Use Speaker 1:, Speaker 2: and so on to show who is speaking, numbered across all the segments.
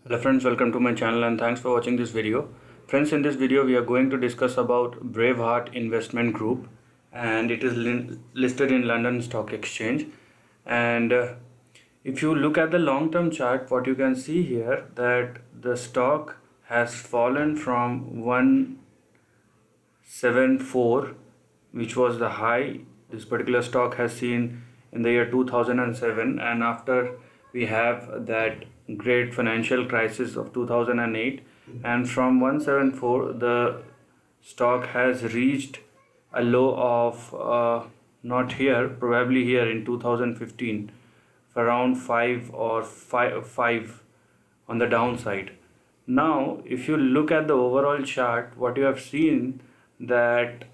Speaker 1: Hello friends, welcome to my channel and thanks for watching this video. Friends, in this video we are going to discuss about Braveheart Investment Group, and it is listed in London Stock Exchange. And if you look at the long-term chart, what you can see here that the stock has fallen from 174, which was the high this particular stock has seen in the year 2007, and after we have that great financial crisis of 2008, and from 174 the stock has reached a low of not here, probably here in 2015, for around 5 on the downside. Now if you look at the overall chart, what you have seen that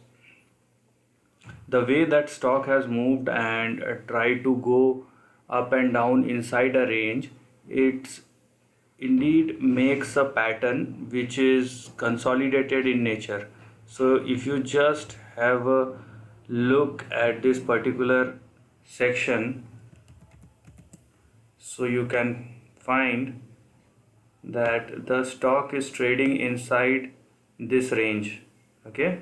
Speaker 1: the way that stock has moved and tried to go up and down inside a range, it indeed makes a pattern which is consolidated in nature. So if you just have a look at this particular section, so you can find that the stock is trading inside this range. Okay,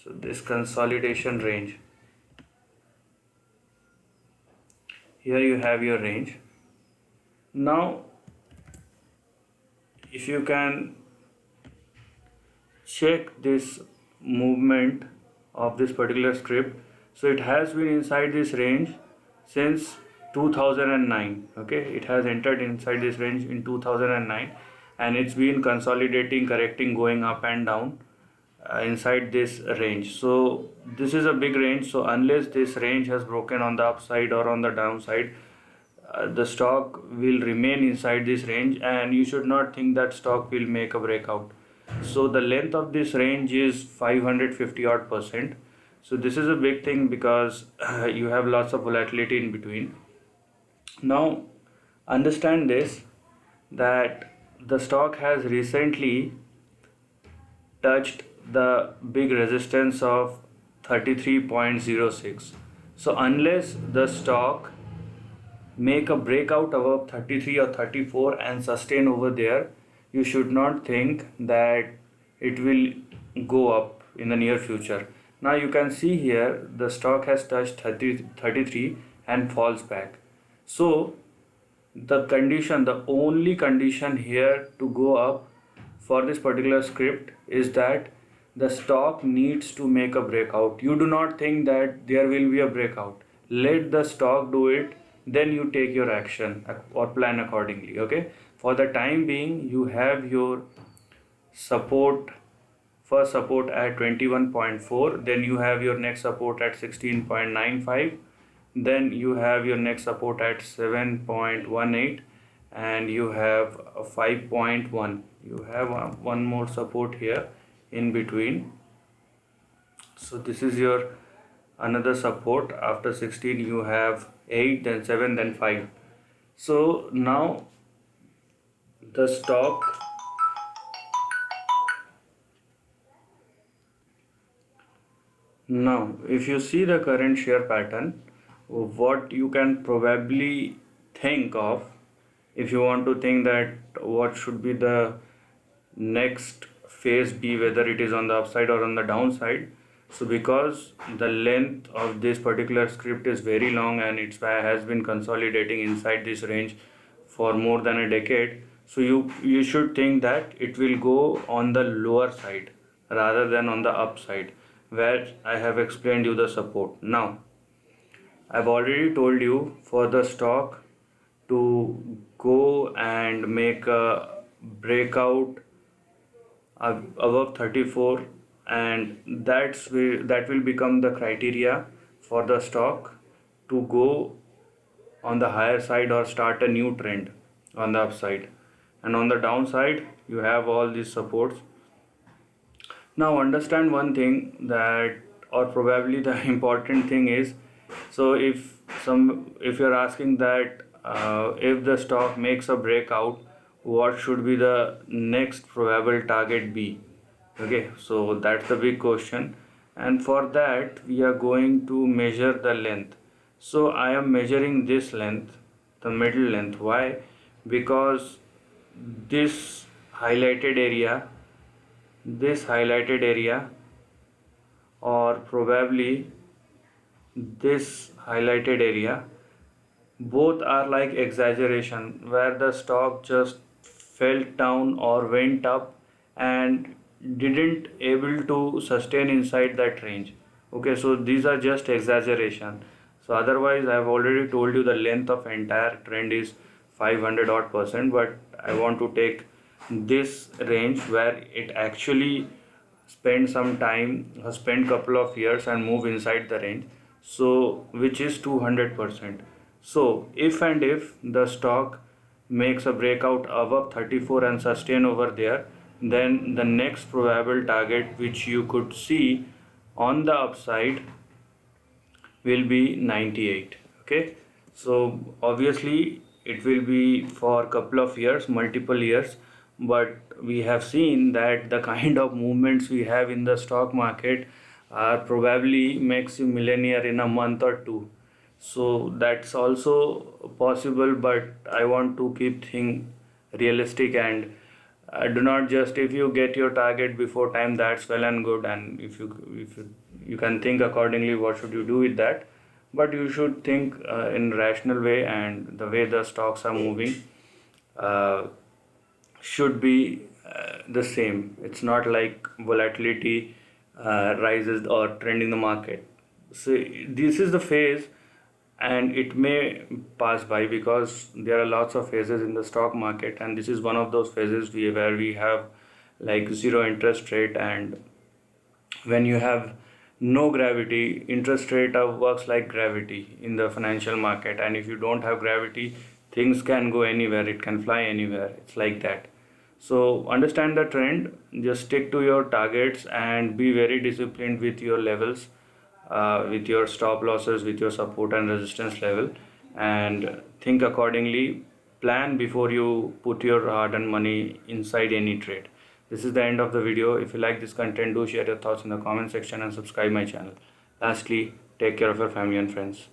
Speaker 1: so this consolidation range, here you have your range. Now if you can check this movement of this particular script, so it has been inside this range since 2009. Okay, it has entered inside this range in 2009, and it's been consolidating, correcting, going up and down inside this range. So this is a big range, so unless this range has broken on the upside or on the downside, the stock will remain inside this range, and you should not think that stock will make a breakout. So the length of this range is 550 odd percent. So this is a big thing because you have lots of volatility in between. Now understand this, that the stock has recently touched the big resistance of 33.06. So unless the stock make a breakout above 33 or 34 and sustain over there, you should not think that it will go up in the near future. Now you can see here the stock has touched 33 and falls back. So the condition, the only condition here to go up for this particular script is that the stock needs to make a breakout. You do not think that there will be a breakout. Let the stock do it, then you take your action or plan accordingly. Okay, for the time being you have your support, first support at 21.4, then you have your next support at 16.95, then you have your next support at 7.18, and you have 5.1. You have one more support here in between. So this is your another support. After 16 you have 8, then 7, then 5. So now the stock, now if you see the current share pattern, what you can probably think of, if you want to think that what should be the next phase be, whether it is on the upside or on the downside. So because the length of this particular script is very long and it has been consolidating inside this range for more than a decade, so you should think that it will go on the lower side rather than on the upside, where I have explained you the support. Now I've already told you, for the stock to go and make a breakout above 34, and that will become the criteria for the stock to go on the higher side or start a new trend on the upside. And on the downside you have all these supports. Now understand one thing, that, or probably the important thing is, so if you're asking that if the stock makes a breakout, what should be the next probable target be? Okay, so that's the big question, and for that we are going to measure the length. So I am measuring this length, the middle length. Why? Because this highlighted area, this highlighted area, or probably this highlighted area, both are like exaggeration where the stock just fell down or went up and didn't able to sustain inside that range. Okay, so these are just exaggeration. So otherwise I've already told you the length of entire trend is 500 odd percent, but I want to take this range where it actually spend some time, spend couple of years and move inside the range, so which is 200%. So if the stock makes a breakout above 34 and sustain over there, then the next probable target which you could see on the upside will be 98. Okay, so obviously it will be for a couple of years, multiple years, but we have seen that the kind of movements we have in the stock market are probably makes you millionaire in a month or two. So that's also possible, but I want to keep thing realistic, and do not just, if you get your target before time, that's well and good, and if you can think accordingly what should you do with that, but you should think in rational way, and the way the stocks are moving uh, should be the same. It's not like volatility rises or trend in the market. So this is the phase, and it may pass by because there are lots of phases in the stock market, and this is one of those phases where we have like zero interest rate. And when you have no gravity, interest rate works like gravity in the financial market, and if you don't have gravity, things can go anywhere, it can fly anywhere, it's like that. So understand the trend, just stick to your targets and be very disciplined with your levels, with your stop losses, with your support and resistance level, and think accordingly. Plan before you put your hard-earned money inside any trade. This is the end of the video. If you like this content, do share your thoughts in the comment section and subscribe my channel. Lastly, take care of your family and friends.